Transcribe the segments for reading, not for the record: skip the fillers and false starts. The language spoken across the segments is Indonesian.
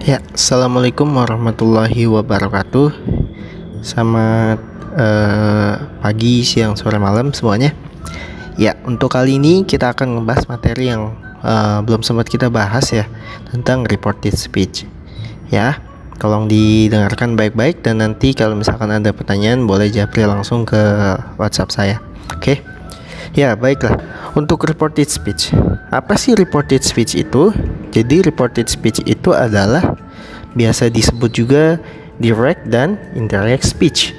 Ya, assalamualaikum warahmatullahi wabarakatuh. Selamat pagi, siang, sore, malam semuanya. Ya, untuk kali ini kita akan ngebahas materi yang belum sempat kita bahas ya, tentang reported speech. Ya, tolong didengarkan baik-baik dan nanti kalau misalkan ada pertanyaan boleh japri langsung ke WhatsApp saya. Oke? Ya, baiklah. Untuk reported speech, apa sih reported speech itu? Jadi reported speech itu adalah biasa disebut juga direct dan indirect speech.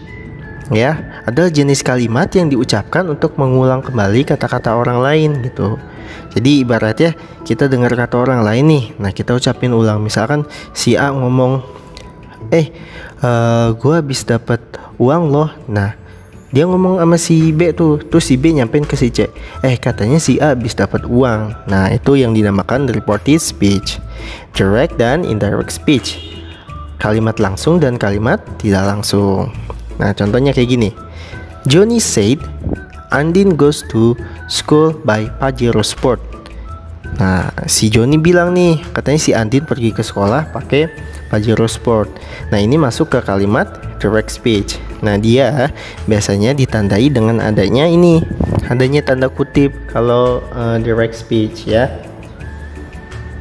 Ya, adalah jenis kalimat yang diucapkan untuk mengulang kembali kata-kata orang lain gitu. Jadi ibaratnya kita dengar kata orang lain nih, nah kita ucapin ulang. Misalkan si A ngomong, gue habis dapat uang loh. Nah, dia ngomong sama si B tuh, terus si B nyampein ke si C, katanya si A habis dapat uang. Nah, itu yang dinamakan reported speech. Direct dan indirect speech, kalimat langsung dan kalimat tidak langsung. Nah, contohnya kayak gini. Johnny said Andin goes to school by Pajero Sport. Nah, si Johnny bilang nih, katanya si Andin pergi ke sekolah pakai Pajero Sport. Nah, ini masuk ke kalimat direct speech. Nah, dia biasanya ditandai dengan adanya tanda kutip kalau direct speech ya.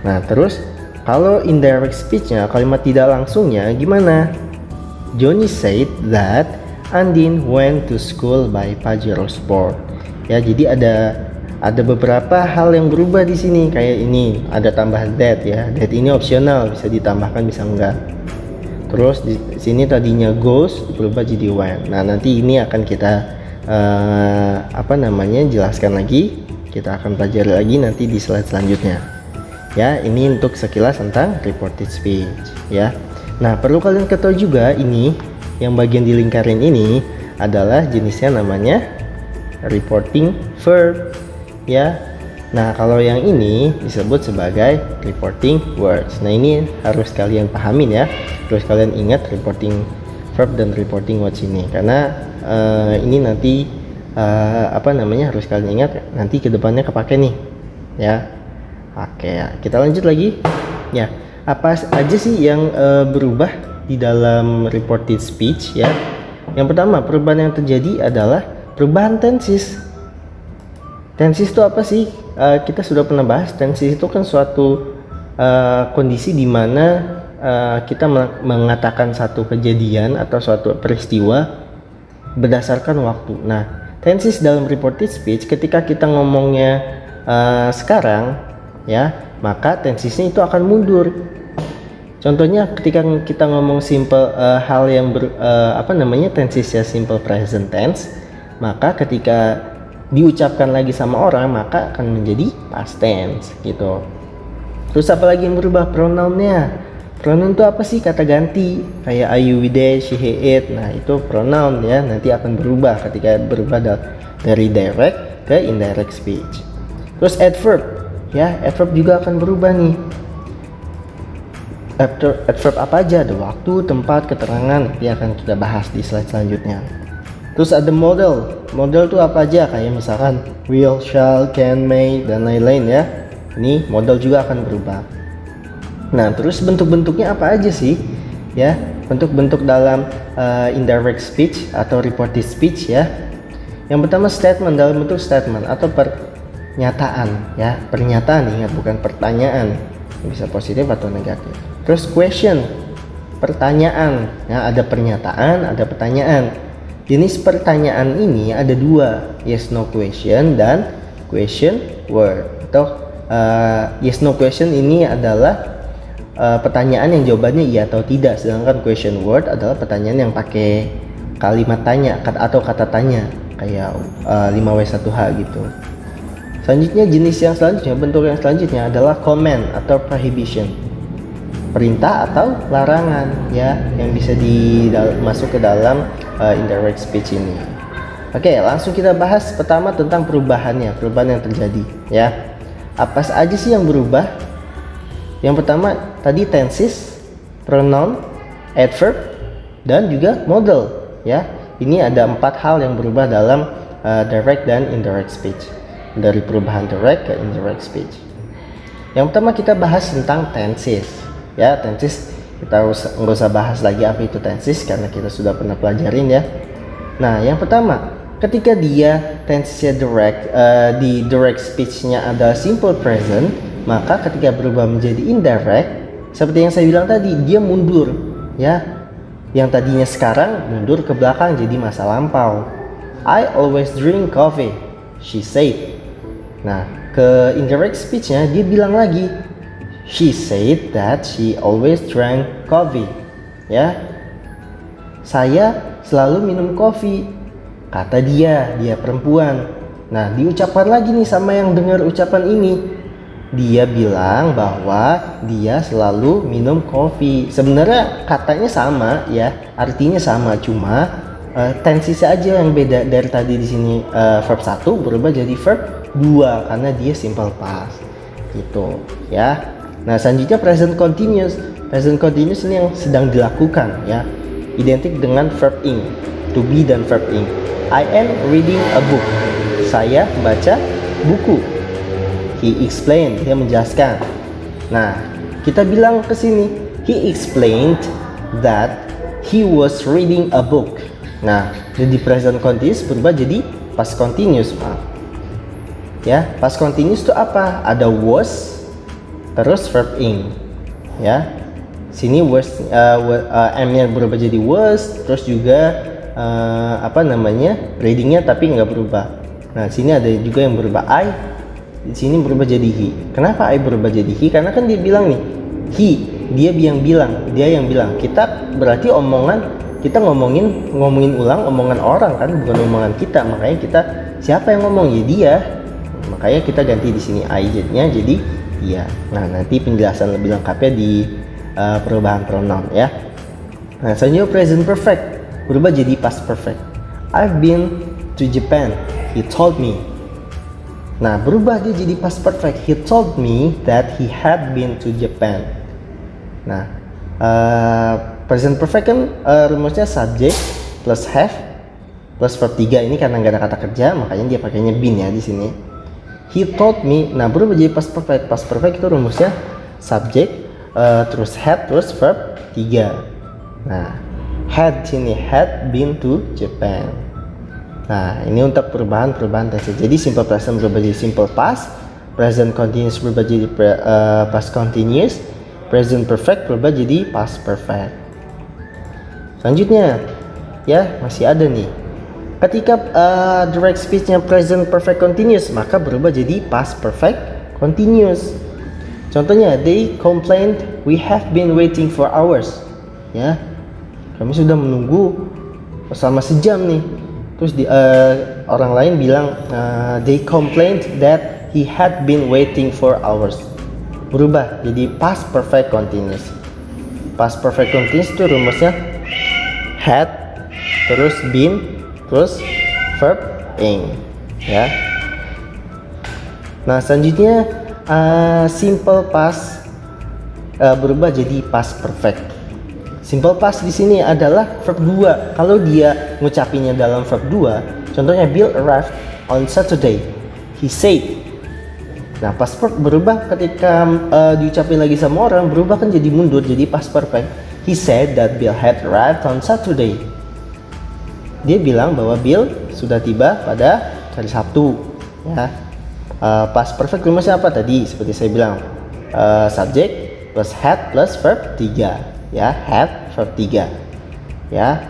Nah, terus kalau indirect speech-nya, kalimat tidak langsungnya gimana? Johnny said that Andin went to school by Pajero Sport. Ya, jadi ada beberapa hal yang berubah di sini. Kayak ini ada tambahan that ya. That ini opsional, bisa ditambahkan bisa enggak. Terus di sini tadinya goes berubah jadi went. Nah, nanti ini akan kita jelaskan lagi. Kita akan pelajari lagi nanti di slide selanjutnya. Ya, ini untuk sekilas tentang reported speech ya. Nah, perlu kalian ketahui juga ini yang bagian di lingkaran ini adalah jenisnya namanya reporting verb ya. Nah, kalau yang ini disebut sebagai reporting words. Nah, ini harus kalian pahamin ya. Terus kalian ingat reporting verb dan reporting words ini karena ini nanti harus kalian ingat nanti kedepannya kepake nih ya. Oke, kita lanjut lagi ya. Apa aja sih yang berubah di dalam reported speech ya? Yang pertama, perubahan yang terjadi adalah perubahan tenses. Tenses itu apa sih? Kita sudah pernah bahas. Tenses itu kan suatu kondisi di mana kita mengatakan satu kejadian atau suatu peristiwa berdasarkan waktu. Nah, tenses dalam reported speech ketika kita ngomongnya sekarang ya, maka tensesnya itu akan mundur. Contohnya ketika kita ngomong simple hal yang tensesnya simple present tense, maka ketika diucapkan lagi sama orang maka akan menjadi past tense gitu. Terus apa lagi yang berubah? Pronounnya. Pronoun itu apa sih? Kata ganti kayak I, you, we, they, she, he, it. Nah, itu pronoun ya, nanti akan berubah ketika berubah dari direct ke indirect speech. Terus adverb ya, adverb juga akan berubah nih. Adverb apa aja? Ada waktu, tempat, keterangan, nanti akan kita bahas di slide selanjutnya. Terus ada model. Model itu apa aja? Kayak misalkan will, shall, can, may, dan lain-lain ya. Ini model juga akan berubah. Nah, terus bentuk-bentuknya apa aja sih? Ya, bentuk-bentuk dalam indirect speech atau reported speech ya. Yang pertama statement, dalam bentuk statement atau pernyataan ya. Pernyataan, ingat, bukan pertanyaan. Bisa positif atau negatif. Terus question, pertanyaan ya, ada pernyataan, ada pertanyaan. Jenis pertanyaan ini ada dua, yes no question dan question word. Atau yes no question ini adalah pertanyaan yang jawabannya iya atau tidak, sedangkan question word adalah pertanyaan yang pakai kalimat tanya atau kata tanya kayak 5W1H gitu. Selanjutnya jenis yang selanjutnya, bentuk yang selanjutnya adalah command atau prohibition, perintah atau larangan ya, yang bisa masuk ke dalam indirect speech ini. Oke, langsung kita bahas pertama tentang perubahan yang terjadi ya. Apa aja sih yang berubah? Yang pertama tadi tenses, pronoun, adverb, dan juga model ya. Ini ada 4 hal yang berubah dalam direct dan indirect speech, dari perubahan direct ke indirect speech. Yang pertama kita bahas tentang tenses ya. Tenses Kita nggak usah bahas lagi apa itu tenses karena kita sudah pernah pelajarin ya. Nah, yang pertama, ketika dia tensesnya direct, di direct speech-nya ada simple present, maka ketika berubah menjadi indirect, seperti yang saya bilang tadi, dia mundur ya. Yang tadinya sekarang mundur ke belakang jadi masa lampau. I always drink coffee, she said. Nah, ke indirect speech-nya dia bilang lagi, she said that she always drank coffee. Ya, saya selalu minum kopi, kata dia perempuan. Nah, diucapkan lagi nih sama yang dengar ucapan ini. Dia bilang bahwa dia selalu minum kopi. Sebenarnya katanya sama ya, artinya sama, cuma tenses aja yang beda. Dari tadi di sini verb 1 berubah jadi verb 2 karena dia simple past gitu ya. Nah, selanjutnya present continuous. Present continuous ini yang sedang dilakukan ya, identik dengan verb ing, to be dan verb ing. I am reading a book. Saya baca buku. He explained, dia menjelaskan. Nah, kita bilang ke sini, he explained that he was reading a book. Nah, jadi present continuous berubah jadi past continuous, maaf. Ya, past continuous itu apa? Ada was, terus verb ing. Ya, sini was, am-nya berubah jadi was, terus juga readingnya tapi nggak berubah. Nah, sini ada juga yang berubah I. Di sini berubah jadi he. Kenapa I berubah jadi he? Karena kan dia bilang nih, he, dia yang bilang. Kita berarti kita ngomongin ulang omongan orang kan, bukan omongan kita. Makanya kita siapa yang ngomong ya dia. Makanya kita ganti di sini I jadinya jadi dia. Nah, nanti penjelasan lebih lengkapnya di perubahan pronoun ya. Nah, selanjutnya present perfect berubah jadi past perfect. I've been to Japan, he told me. Nah, berubah dia jadi past perfect. He told me that he had been to Japan. Nah, present perfect kan rumusnya subject plus have plus verb 3. Ini karena nggak ada kata kerja, makanya dia pakainya been ya di sini. He told me. Nah, berubah jadi past perfect. Past perfect itu rumusnya subject terus had terus verb 3. Nah, had sini had been to Japan. Nah, ini untuk perubahan tense. Jadi simple present berubah jadi simple past, present continuous berubah jadi past continuous, present perfect berubah jadi past perfect. Selanjutnya, ya masih ada nih. Ketika direct speech-nya present perfect continuous, maka berubah jadi past perfect continuous. Contohnya, they complained, we have been waiting for hours. Ya, kami sudah menunggu selama sejam nih. Terus orang lain bilang they complained that he had been waiting for hours. Berubah jadi past perfect continuous. Past perfect continuous itu rumusnya had terus been terus verb ing ya. Nah, selanjutnya simple past berubah jadi past perfect. Simple past di sini adalah verb 2. Kalau dia ngucapinnya dalam verb 2, contohnya Bill arrived on Saturday, he said. Nah, past verb berubah ketika diucapin lagi sama orang, berubah kan jadi mundur jadi past perfect. He said that Bill had arrived on Saturday. Dia bilang bahwa Bill sudah tiba pada hari Sabtu. Ya, past perfect rumusnya apa tadi? Seperti saya bilang, subject plus had plus verb 3. Ya, had verb 3 ya.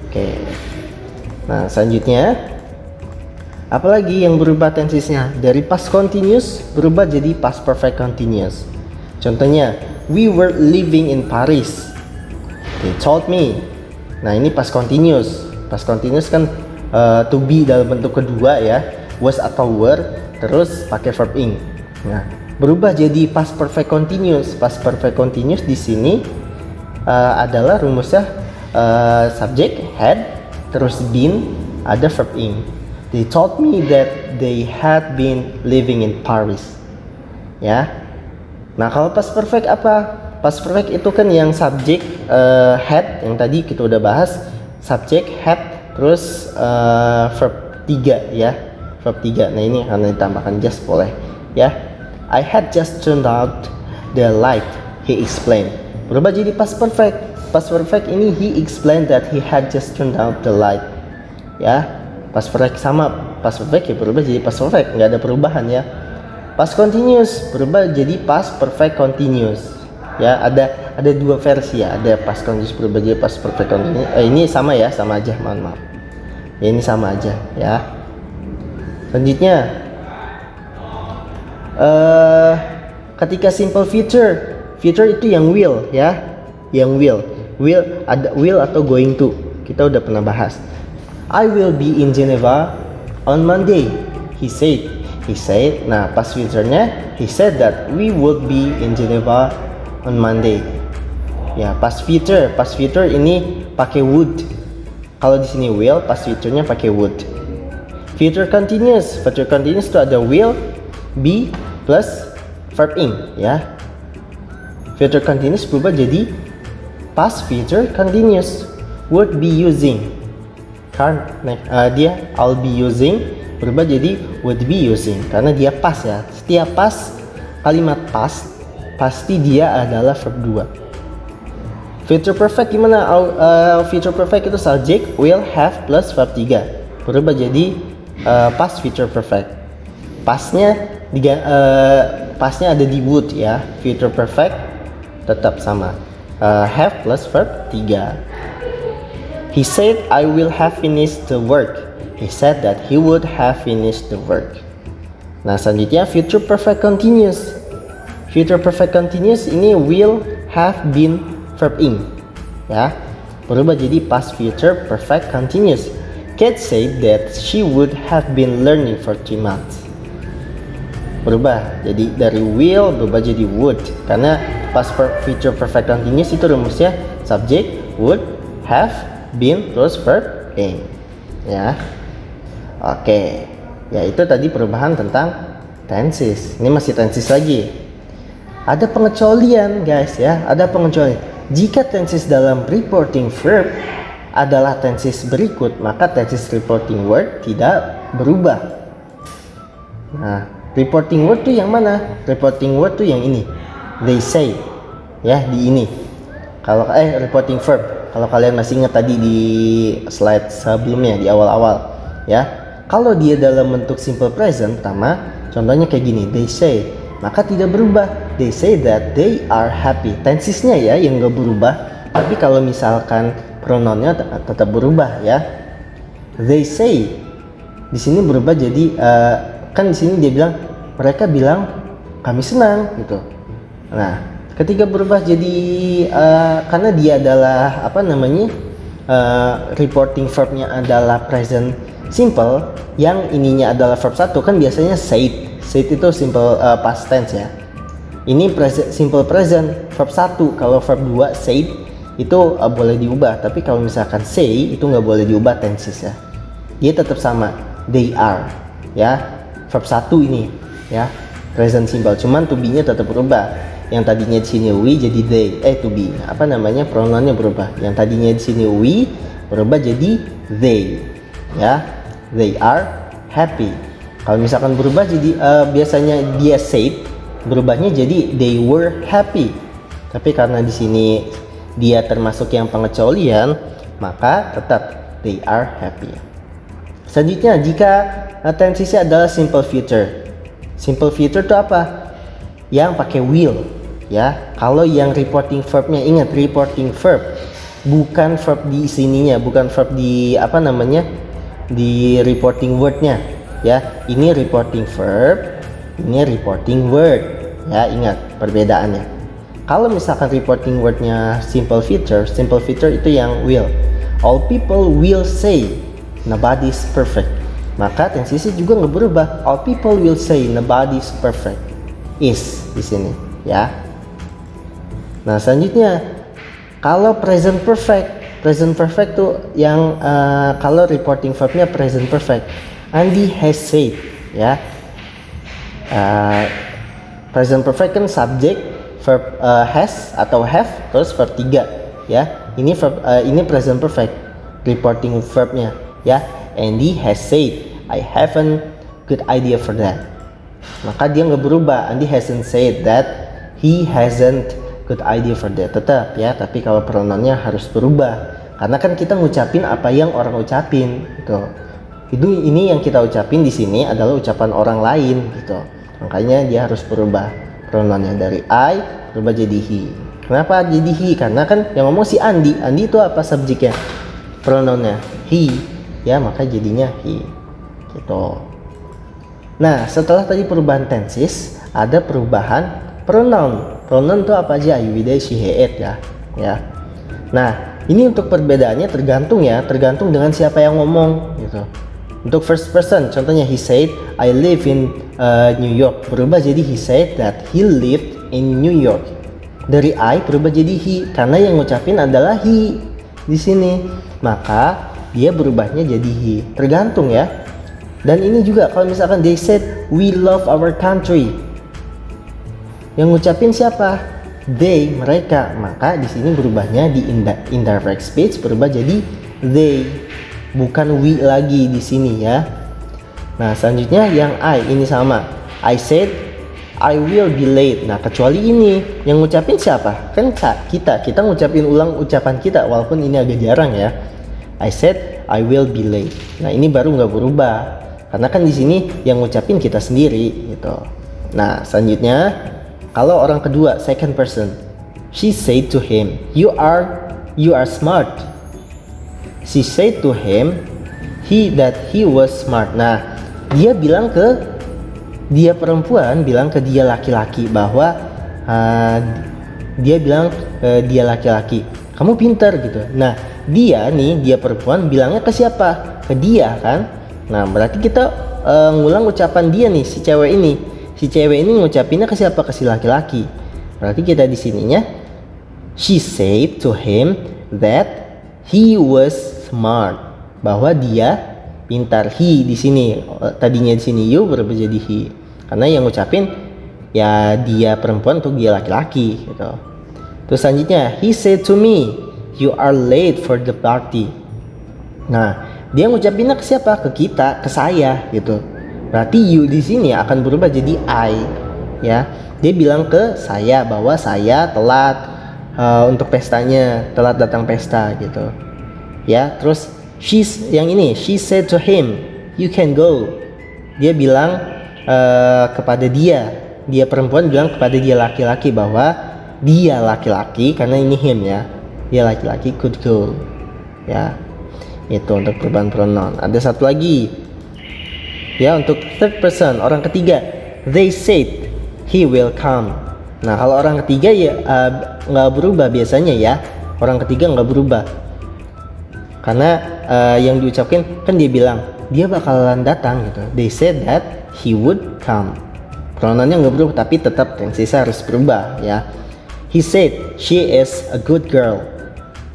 Oke. Nah, selanjutnya apalagi yang berubah tensesnya dari past continuous berubah jadi past perfect continuous. Contohnya, we were living in Paris, they told me. Nah, ini past continuous. Past continuous kan to be dalam bentuk kedua ya, was atau were terus pakai verb ing. Nah, berubah jadi past perfect continuous. Past perfect continuous di sini adalah rumusnya subject had terus been ada verb ing. They told me that they had been living in Paris. Ya. Nah, kalau past perfect apa? Past perfect itu kan yang subject had yang tadi kita udah bahas, subject had terus verb 3 ya. Verb 3. Nah, ini akan ditambahkan just boleh ya. I had just turned out the light, he explained. berubah jadi past perfect. Past perfect ini he explained that he had just turned out the light. Ya, past perfect sama past perfect ya berubah jadi past perfect, nggak ada perubahan ya. Past continuous berubah jadi past perfect continuous. Ya, ada dua versi ya, ada past continuous berubah jadi past perfect continuous. Ini sama ya, sama aja, mohon maaf. Ya, ini sama aja ya. Selanjutnya ketika simple future itu yang will ya, yang will ada will atau going to, kita udah pernah bahas. I will be in Geneva on Monday, he said. Nah, past future-nya he said that we would be in Geneva on Monday. Ya, past future ini pakai would. Kalau di sini will, past future-nya pakai would. Future continuous itu ada will, be plus verb ing ya. Future continuous berubah jadi past future continuous. Would be using. Dia I'll be using berubah jadi would be using karena dia past ya. Setiap past, kalimat past pasti dia adalah verb 2. Future perfect gimana? Future perfect itu subject, will, have plus verb 3 berubah jadi past future perfect. Pastnya ada di would ya. Future perfect tetap sama, have plus verb 3. He said I will have finished the work. He said that he would have finished the work. Nah, selanjutnya future perfect continuous. Future perfect continuous ini will, have, been, verb ing ya, berubah jadi past future perfect continuous. Kate said that she would have been learning for 3 months. Berubah jadi dari will berubah jadi would karena past future perfect continuous itu rumusnya subject, would, have, been terus verb ing ya. Oke, ya itu tadi perubahan tentang tenses. Ini masih tenses lagi. Ada pengecualian guys ya, ada pengecualian. Jika tenses dalam reporting verb adalah tenses berikut, maka tenses reporting word tidak berubah. Nah, reporting word tuh yang mana? Reporting word tuh yang ini. They say ya, di ini. Kalau reporting verb. Kalau kalian masih ingat tadi di slide sebelumnya di awal-awal ya. Kalau dia dalam bentuk simple present pertama, contohnya kayak gini, they say, maka tidak berubah. They say that they are happy. Tensesnya ya yang nggak berubah, tapi kalau misalkan pronounnya tetap berubah ya. They say di sini berubah jadi kan di sini dia bilang, mereka bilang kami senang gitu. Nah, ketika berubah jadi karena dia adalah reporting verbnya adalah present simple, yang ininya adalah verb 1 kan biasanya said itu simple past tense ya. Ini simple present verb 1. Kalau verb 2 said itu boleh diubah, tapi kalau misalkan say itu nggak boleh diubah tenses ya. Dia tetap sama, they are ya, verb 1 ini ya, present simple, cuman to be-nya tetap berubah. Yang tadinya di sini we jadi they, to be pronounnya berubah. Yang tadinya di sini we berubah jadi they ya. They are happy. Kalau misalkan berubah jadi biasanya dia said, berubahnya jadi they were happy. Tapi karena di sini dia termasuk yang pengecualian, maka tetap they are happy. Selanjutnya, jika tensesnya adalah simple future. Simple future itu apa? Yang pakai will ya. Kalau yang reporting verbnya, ingat reporting verb bukan verb di sininya, bukan verb di di reporting wordnya ya. Ini reporting verb, ini reporting word ya, ingat perbedaannya. Kalau misalkan reporting wordnya simple future itu yang will. All people will say nobody's perfect, maka tensesnya juga nggak berubah. All people will say nobody's perfect is di sini ya. Nah, selanjutnya kalau present perfect tuh yang kalau reporting verbnya present perfect. Andy has said ya. Present perfect kan subject, verb has atau have terus verb 3 ya. Ini present perfect reporting verbnya ya. Andy has said I haven't good idea for that. Maka dia nggak berubah. Andy hasn't said that, he hasn't good idea for that. Tetap ya, tapi kalau pronounnya harus berubah. Karena kan kita ngucapin apa yang orang ucapin gitu. Ini yang kita ucapin di sini adalah ucapan orang lain gitu. Makanya dia harus berubah pronounnya dari I berubah jadi he. Kenapa jadi he? Karena kan yang ngomong si Andi. Andi itu apa subjeknya? Pronounnya he. Ya, maka jadinya he. Gitu. Nah, setelah tadi perubahan tenses, ada perubahan pronoun. Pronoun itu apa aja? You, they, she, he, it ya. Ya. Nah, ini untuk perbedaannya tergantung dengan siapa yang ngomong gitu. Untuk first person, contohnya he said I live in New York, berubah jadi he said that he lived in New York. Dari I berubah jadi he karena yang ngucapin adalah he di sini. Maka dia berubahnya jadi he. Tergantung ya. Dan ini juga kalau misalkan they said we love our country. Yang ngucapin siapa? They, mereka. Maka di sini berubahnya di indirect speech berubah jadi they. Bukan we lagi di sini ya. Nah, selanjutnya yang I ini sama. I said I will be late. Nah, kecuali ini yang ngucapin siapa? Kan kita ngucapin ulang ucapan kita walaupun ini agak jarang ya. I said I will be late. Nah, ini baru nggak berubah. Karena kan di sini yang ngucapin kita sendiri gitu. Nah, selanjutnya kalau orang kedua second person. She said to him, you are smart. She said to him that he was smart. Nah, dia perempuan bilang ke dia laki-laki bahwa dia bilang dia laki-laki, kamu pintar gitu. Nah, dia perempuan bilangnya ke siapa? Ke dia kan. Nah, berarti kita ngulang ucapan dia nih, si cewek ini. Si cewek ini ngucapinnya ke siapa? Ke si laki-laki. Berarti kita di sininya she said to him that he was smart, bahwa dia pintar. He di sini tadinya di sini you berubah jadi he karena yang ngucapin ya dia perempuan untuk dia laki-laki gitu. Terus selanjutnya he said to me you are late for the party. Nah, dia ngucapinnya ke siapa? Ke kita, ke saya gitu. Berarti you di sini akan berubah jadi I ya. Dia bilang ke saya bahwa saya telat untuk pestanya, telat datang pesta gitu. Ya, terus she said to him, you can go. Dia bilang kepada dia perempuan bilang kepada dia laki-laki bahwa dia laki-laki karena ini him ya. Dia laki-laki could go. Ya. Itu untuk perubahan pronoun. Ada satu lagi. Ya, untuk third person, orang ketiga. They said he will come. Nah, kalau orang ketiga ya nggak berubah biasanya ya. Orang ketiga nggak berubah. Karena yang diucapkan kan dia bilang dia bakalan datang gitu. They said that he would come. Pronounnya nggak berubah tapi tetap tensesnya harus berubah ya. He said she is a good girl.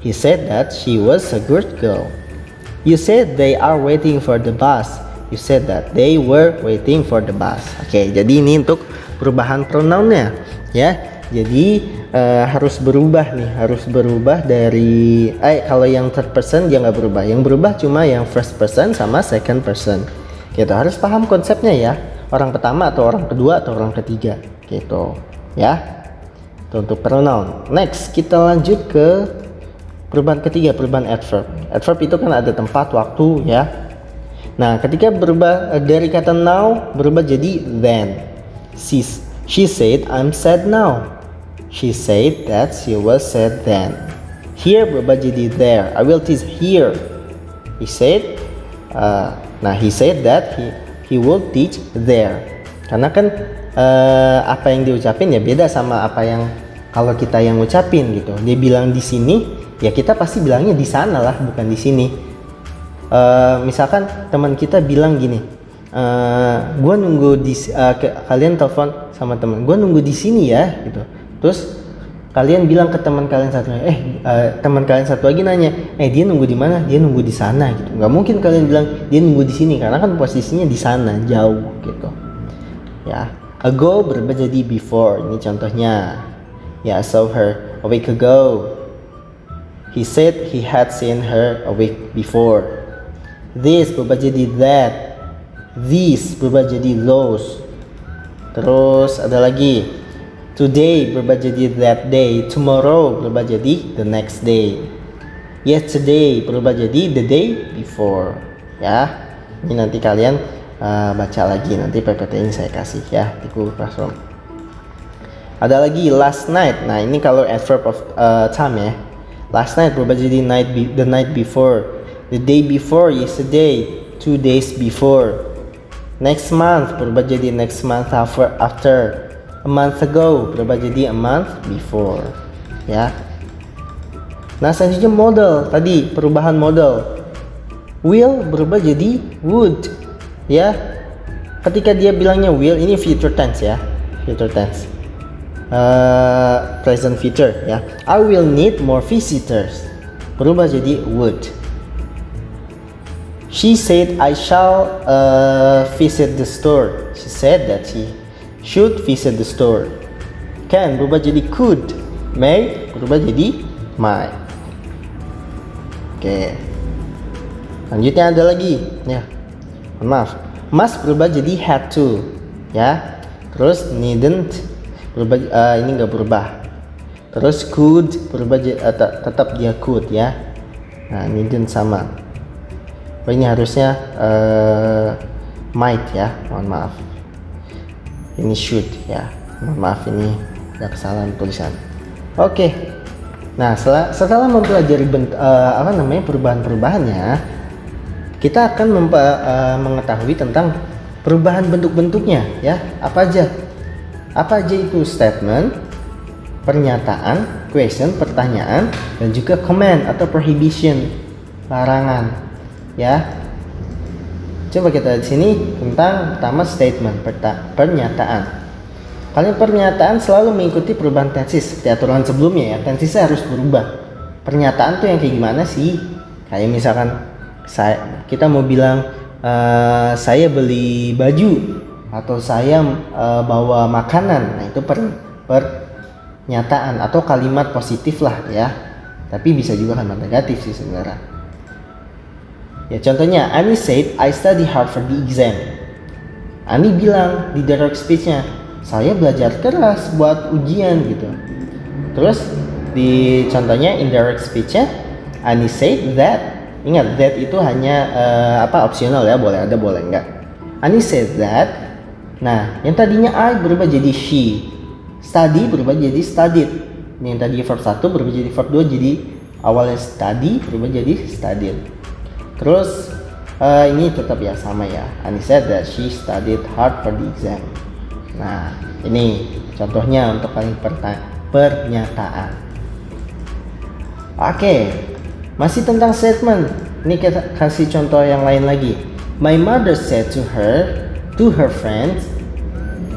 He said that she was a good girl. You said they are waiting for the bus. You said that they were waiting for the bus. Oke, jadi ini untuk perubahan pronounnya ya. Jadi harus berubah nih, harus berubah dari kalau yang third person dia nggak berubah. Yang berubah cuma yang first person sama second person. Gitu, harus paham konsepnya ya. Orang pertama atau orang kedua atau orang ketiga gitu ya. Itu untuk pronoun. Next kita lanjut ke perubahan ketiga, perubahan adverb. Adverb itu kan ada tempat, waktu ya. Nah, ketika berubah dari kata now berubah jadi then. She said I'm sad now. She said that she was sad then. Here berubah jadi there. I will teach here. He said he said that he will teach there. Karena kan apa yang diucapin ya beda sama apa yang kalau kita yang ngucapin gitu. Dia bilang di sini, ya kita pasti bilangnya di sana lah, bukan di sini. Misalkan teman kita bilang gini, gua nunggu di kalian telepon sama teman, gua nunggu di sini ya gitu. Terus kalian bilang ke teman kalian satu, teman kalian satu lagi nanya, dia nunggu di mana? Dia nunggu di sana gitu. Nggak mungkin kalian bilang dia nunggu di sini karena kan posisinya di sana, jauh gitu. Ya, ago berubah jadi before. Ini contohnya. Ya, I saw her a week ago. He said he had seen her a week before. This berubah jadi that. These berubah jadi those. Terus ada lagi. Today berubah jadi that day. Tomorrow berubah jadi the next day. Yesterday berubah jadi the day before. Ya, ini nanti kalian baca lagi, nanti PPT ini saya kasih ya di Google Classroom. Ada lagi last night. Nah, ini kalau adverb of time ya. Last night berubah jadi the night before. The day before yesterday, 2 days before. Next month berubah jadi next month after. A month ago berubah jadi a month before. Ya. Nah, selanjutnya model. Tadi perubahan model. Will berubah jadi would. Ya. Ketika dia bilangnya will, ini future tense ya. Future tense. Present future ya. I will need more visitors. Berubah jadi would. She said I shall visit the store. She said that she should visit the store. Can berubah jadi could. May berubah jadi might. Oke. Lanjutnya ada lagi ya. Maaf. Must berubah jadi had to ya. Terus needn't berubah, ini nggak berubah. Terus could berubah tetap dia could ya. Nah, needn't sama. Oh, ini harusnya might ya. Mohon maaf. Ini should ya. Mohon maaf, ini ada kesalahan tulisan. Oke. Nah, setelah mempelajari perubahan-perubahannya, kita akan mengetahui tentang perubahan bentuk-bentuknya ya. Apa aja itu? Statement, pernyataan, question, pertanyaan, dan juga command atau prohibition, larangan ya. Coba kita di sini tentang pertama statement, pernyataan. Kalian pernyataan selalu mengikuti perubahan tenses seperti aturan sebelumnya ya. Tensesnya harus berubah. Pernyataan tuh yang kayak gimana sih? Kayak misalkan kita mau bilang saya beli baju atau saya bawa makanan. Nah, itu pernyataan atau kalimat positif lah ya. Tapi bisa juga kalimat negatif sih sebenarnya. Ya, contohnya Ani said I study hard for the exam. Ani bilang di direct speech-nya, saya belajar keras buat ujian gitu. Terus di contohnya indirect speech-nya, Ani said that. Ingat, that itu hanya opsional ya, boleh ada boleh enggak. Ani said that. Nah, yang tadinya I berubah jadi she. Study berubah jadi studied. Yang tadi verb 1 berubah jadi verb 2, jadi awalnya study berubah jadi studied. Terus ini tetap ya sama ya. Ani said that she studied hard for the exam. Nah, ini contohnya untuk paling pernyataan. Oke. Masih tentang statement. Ini kita kasih contoh yang lain lagi. My mother said to her friends,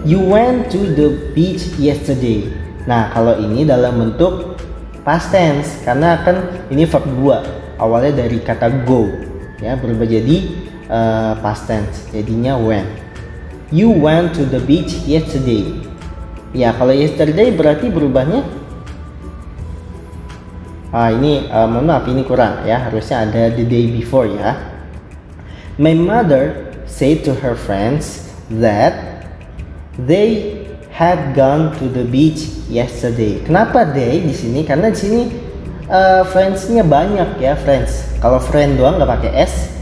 you went to the beach yesterday. Nah, kalau ini dalam bentuk past tense karena kan ini verb 2, awalnya dari kata go ya, berubah jadi past tense, jadinya went. You went to the beach yesterday. Ya, kalau yesterday berarti berubahnya ini mohon maaf, ini kurang ya, harusnya ada the day before ya. My mother said to her friends that they had gone to the beach yesterday. Kenapa they di sini? Karena di sini friends-nya banyak ya, friends. Kalau friend doang nggak pakai s,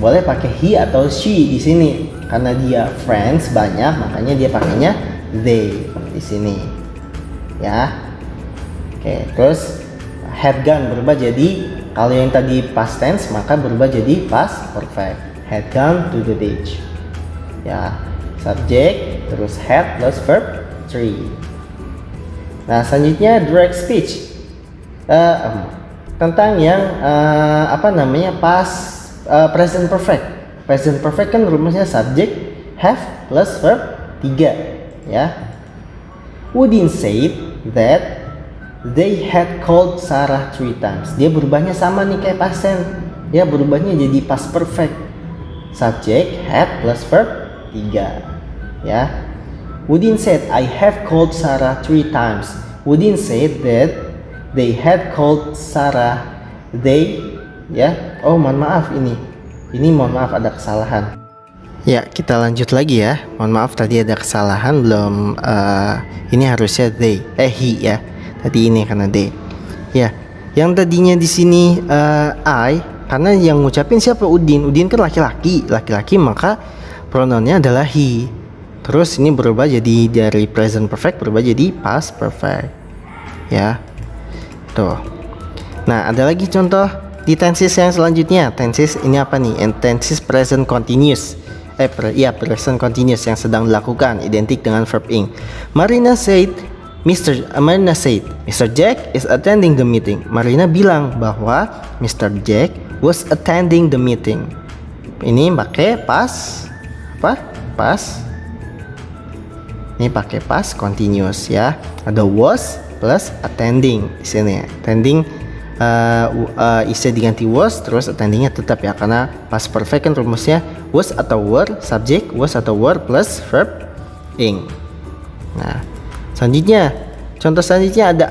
boleh pakai he atau she di sini. Karena dia friends banyak, makanya dia pakainya they di sini. Ya. Oke, terus had gone berubah jadi, kalau yang tadi past tense maka berubah jadi past perfect. Had gone to the beach. Ya, subject terus had plus verb 3. Nah, selanjutnya direct speech. Tentang yang past present perfect. Present perfect kan rumusnya subject have plus verb 3 ya. Udin said that they had called Sarah 3 times. Dia berubahnya sama nih kayak past tense. Dia berubahnya jadi past perfect. Subject had plus verb 3 ya. Udin said I have called Sarah 3 times. Udin said that they had called Sarah. They ya. Oh, mohon maaf ini. Ini mohon maaf ada kesalahan. Ya, kita lanjut lagi ya. Mohon maaf tadi ada kesalahan, belum ini harusnya he ya. Tadi ini karena they. Ya, yang tadinya di sini I, karena yang ngucapin siapa? Udin. Udin kan laki-laki, maka pronounnya adalah he. Terus ini berubah jadi dari present perfect berubah jadi past perfect. Ya. Tuh. Nah, ada lagi contoh di tenses yang selanjutnya. Tenses ini apa nih? Tenses present continuous. Present continuous yang sedang dilakukan, identik dengan verb ing. Marina said Mr. Jack is attending the meeting. Marina bilang bahwa Mr. Jack was attending the meeting. Ini pakai past ini pakai past continuous ya. Ada was plus attending di sini. Attending isi diganti was, terus attendingnya tetap ya, karena past perfect kan rumusnya was atau were, subject was atau were plus verb ing. Nah, contoh selanjutnya ada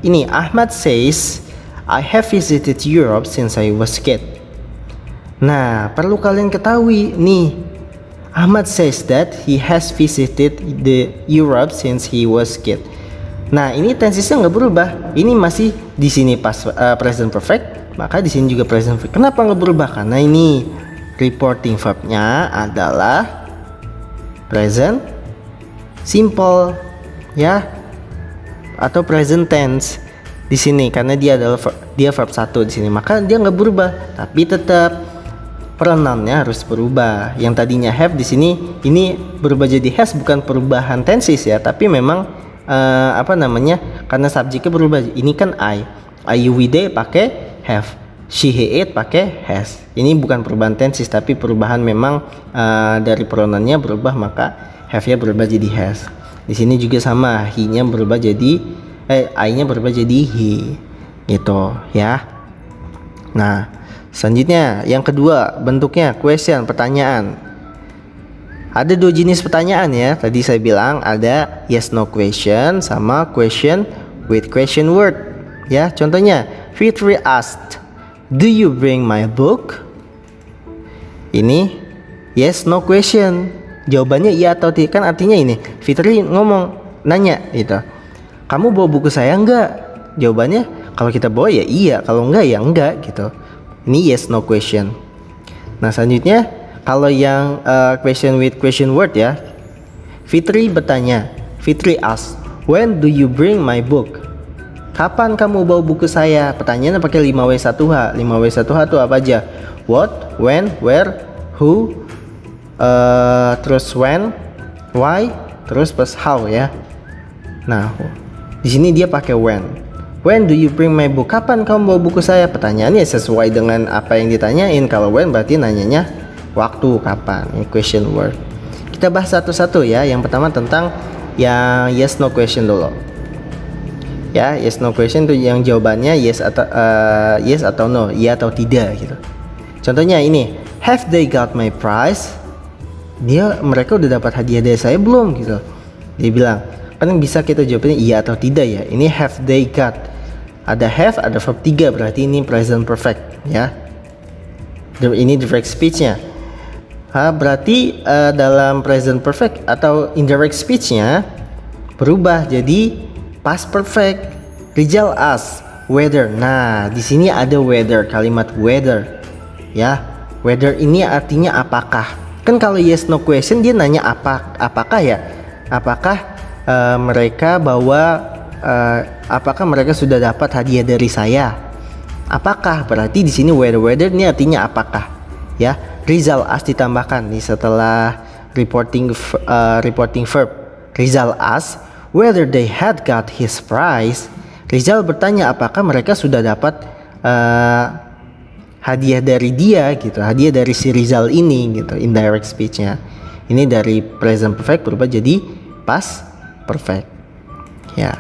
ini. Ahmad says I have visited Europe since I was a kid. Nah, perlu kalian ketahui nih, Ahmad says that he has visited the Europe since he was a kid. Nah, ini tensesnya nggak berubah. Ini masih di sini present perfect, maka di sini juga present perfect. Kenapa nggak berubah? Karena ini reporting verbnya adalah present simple ya, atau present tense di sini, karena dia verb 1 di sini, maka dia nggak berubah. Tapi tetap pronounnya harus berubah. Yang tadinya have di sini ini berubah jadi has, bukan perubahan tenses ya, tapi memang karena subjeknya berubah. Ini kan you, we, they pakai have, she, he, it pakai has. Ini bukan perubahan tenses, tapi perubahan memang dari pronounnya berubah, maka have-nya berubah jadi has. Di sini juga sama, he-nya berubah jadi I-nya berubah jadi he, gitu ya. Nah, selanjutnya yang kedua bentuknya question, pertanyaan. Ada dua jenis pertanyaan ya. Tadi saya bilang ada yes no question sama question with question word. Ya, contohnya Fitri asked, "Do you bring my book?" Ini yes no question. Jawabannya iya atau tidak, kan artinya ini Fitri nanya gitu. "Kamu bawa buku saya enggak?" Jawabannya kalau kita bawa ya iya, kalau enggak ya enggak gitu. Ini yes no question. Nah, selanjutnya kalau yang question with question word ya, Fitri bertanya. Fitri ask, "When do you bring my book?" Kapan kamu bawa buku saya? Pertanyaannya pakai 5W1H. 5W1H itu apa aja? What, when, where, who, terus when, why, terus plus how ya. Nah, di sini dia pakai when. When do you bring my book? Kapan kamu bawa buku saya? Pertanyaannya sesuai dengan apa yang ditanyain. Kalau when berarti nanyanya waktu, kapan. Ini question word. Kita bahas satu-satu ya. Yang pertama tentang yang yes no question dulu. Ya, yes no question itu yang jawabannya yes atau no, iya atau tidak gitu. Contohnya ini, have they got my prize? Mereka udah dapat hadiah dari saya belum gitu. Dia bilang, kan bisa kita jawabnya iya atau tidak ya. Ini have they got. Ada have, ada verb 3, berarti ini present perfect ya. Ini direct speech-nya. Berarti dalam present perfect atau indirect speech-nya berubah jadi past perfect. Rizal ask whether. Nah, di sini ada whether, kalimat whether. Ya, whether ini artinya apakah. Kan kalau yes no question dia nanya apakah ya? Apakah mereka apakah mereka sudah dapat hadiah dari saya? Apakah, berarti di sini whether ini artinya apakah. Ya, Rizal ask ditambahkan nih setelah reporting verb. Rizal ask whether they had got his prize. Rizal bertanya apakah mereka sudah dapat hadiah dari dia gitu, hadiah dari si Rizal ini gitu. Indirect speech-nya ini dari present perfect berubah jadi past perfect ya.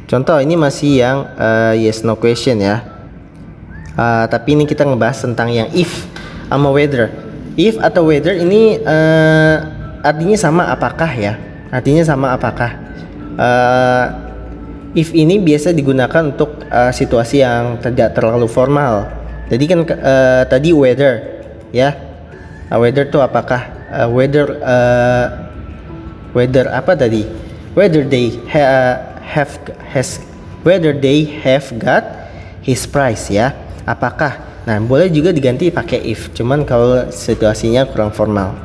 Contoh ini masih yang yes no question ya. Tapi ini kita ngebahas tentang yang if sama whether. If atau whether ini artinya sama apakah ya. Artinya sama apakah. If ini biasa digunakan untuk situasi yang tidak terlalu formal. Jadi kan tadi whether ya. Whether tuh apakah, whether apa tadi? Whether they whether they have got his prize ya. Apakah? Nah, boleh juga diganti pakai if. Cuman kalau situasinya kurang formal.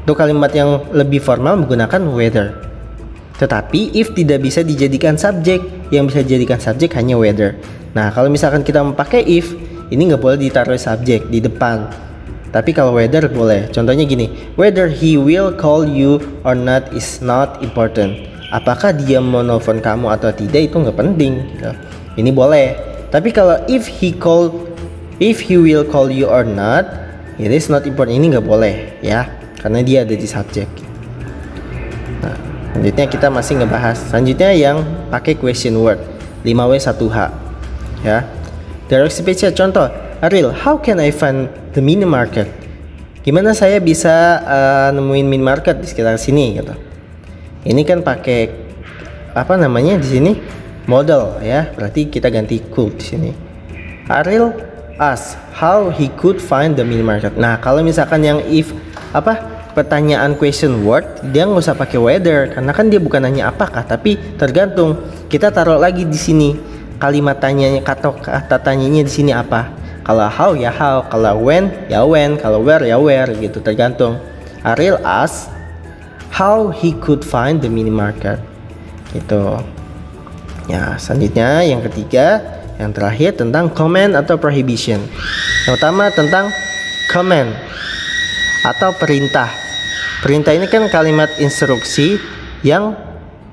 Untuk kalimat yang lebih formal menggunakan whether. Tetapi if tidak bisa dijadikan subjek, yang bisa dijadikan subjek hanya whether. Nah, kalau misalkan kita memakai if, ini nggak boleh ditaruh subjek di depan. Tapi kalau whether boleh. Contohnya gini, whether he will call you or not is not important. Apakah dia mau nelfon kamu atau tidak itu nggak penting. Gitu. Ini boleh. Tapi kalau if he will call you or not, it is not important. Ini nggak boleh ya, karena dia ada di subjek. Nah, selanjutnya kita masih ngebahas. Selanjutnya yang pakai question word 5W1H ya. Direct speech contoh, Ariel, how can I find the minimarket? Gimana saya bisa nemuin minimarket di sekitar sini gitu. Ini kan pakai apa namanya di sini? Model ya. Berarti kita ganti could di sini. Ariel ask how he could find the minimarket. Nah, kalau misalkan yang if pertanyaan question word, dia nggak usah pakai whether karena kan dia bukan nanya apakah, tapi tergantung. Kita taruh lagi di sini kalimat tanyanya, kata tanyanya di sini apa. Kalau how ya how, kalau when ya when, kalau where ya where gitu, tergantung. Ariel ask how he could find the minimarket gitu. Ya, selanjutnya yang ketiga, yang terakhir tentang command atau prohibition. Yang pertama tentang command atau perintah. Perintah ini kan kalimat instruksi yang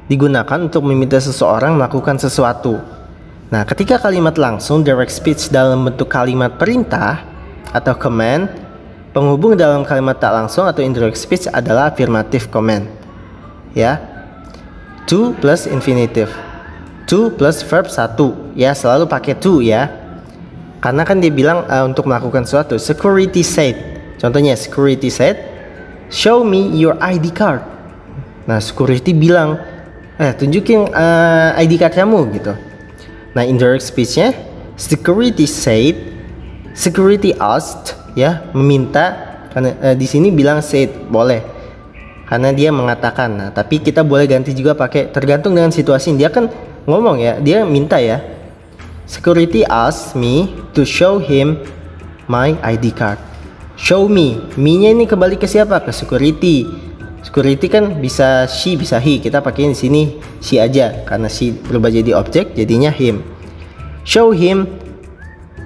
digunakan untuk meminta seseorang melakukan sesuatu. Nah, ketika kalimat langsung direct speech dalam bentuk kalimat perintah atau command, penghubung dalam kalimat tak langsung atau indirect speech adalah affirmative command. Ya. To plus infinitive. To plus verb 1. Ya, selalu pakai to ya. Karena kan dia bilang untuk melakukan sesuatu. Security said. Contohnya security said, show me your ID card. Nah, security bilang, tunjukin ID card kamu gitu. Nah, indirect speech-nya, security said, security asked, ya, meminta. Karena di sini bilang said, boleh. Karena dia mengatakan. Nah, tapi kita boleh ganti juga pakai tergantung dengan situasi. Dia kan ngomong ya, dia minta ya. Security asked me to show him my ID card. Show me, me-nya ini kembali ke siapa? Ke security. Security kan bisa she, bisa he. Kita pakai di sini she aja karena she berubah jadi objek, jadinya him. Show him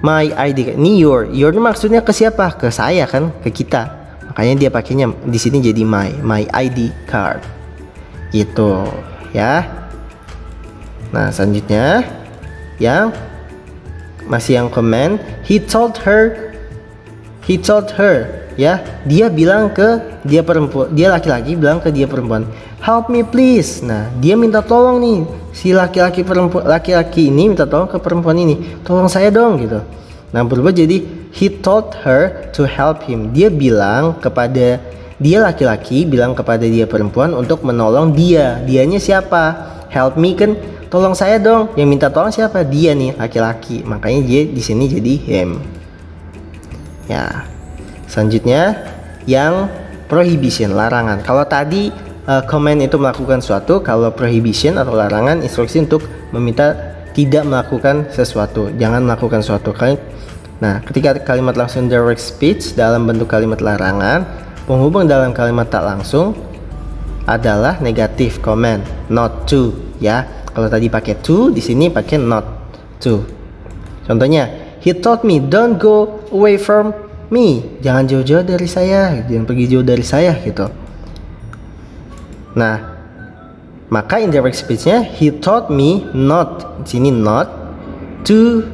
my ID card. Ini your ini maksudnya ke siapa? Ke saya kan, ke kita. Makanya dia pakainya di sini jadi my ID card. Gitu, ya. Nah, selanjutnya yang masih yang command, he told her, ya, dia bilang ke dia perempuan, dia laki-laki bilang ke dia perempuan, help me please. Nah, dia minta tolong nih, si laki-laki ini minta tolong ke perempuan ini, tolong saya dong gitu. Nah, berubah jadi he told her to help him. Dia bilang kepada dia laki-laki bilang kepada dia perempuan untuk menolong dia. Dianya siapa? Help me kan tolong saya dong. Yang minta tolong siapa? Dia nih, laki-laki. Makanya dia di sini jadi him. Ya. Selanjutnya yang prohibition, larangan. Kalau tadi command itu melakukan sesuatu, kalau prohibition atau larangan instruksi untuk meminta tidak melakukan sesuatu, jangan melakukan sesuatu. Nah, ketika kalimat langsung direct speech dalam bentuk kalimat larangan, penghubung dalam kalimat tak langsung adalah negative command, not to, ya. Kalau tadi pakai to, di sini pakai not to. Contohnya, he told me don't go away from me. Jangan jauh-jauh dari saya, jangan pergi jauh dari saya gitu. Nah, maka indirect speech-nya he told me not, di sini not to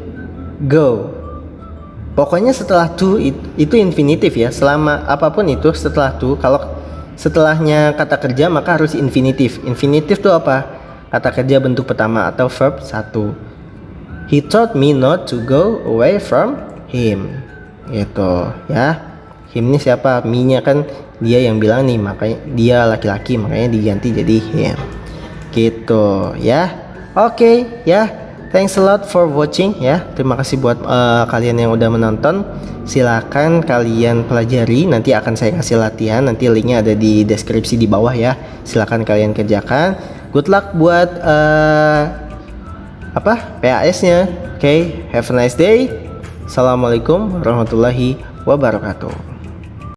go. Pokoknya setelah to itu infinitif ya. Selama apapun itu setelah to, kalau setelahnya kata kerja maka harus infinitif. Infinitif itu apa? Kata kerja bentuk pertama atau verb 1. He told me not to go away from him. Gitu ya. Him ini siapa? Me-nya kan dia yang bilang nih, makanya dia laki-laki, makanya diganti jadi him. Gitu ya. Oke ya. thanks a lot for watching ya. Terima kasih buat kalian yang udah menonton. Silakan kalian pelajari, nanti akan saya kasih latihan, nanti linknya ada di deskripsi di bawah ya. Silakan kalian kerjakan. Good luck buat PAS-nya. Oke, have a nice day. Assalamualaikum warahmatullahi wabarakatuh.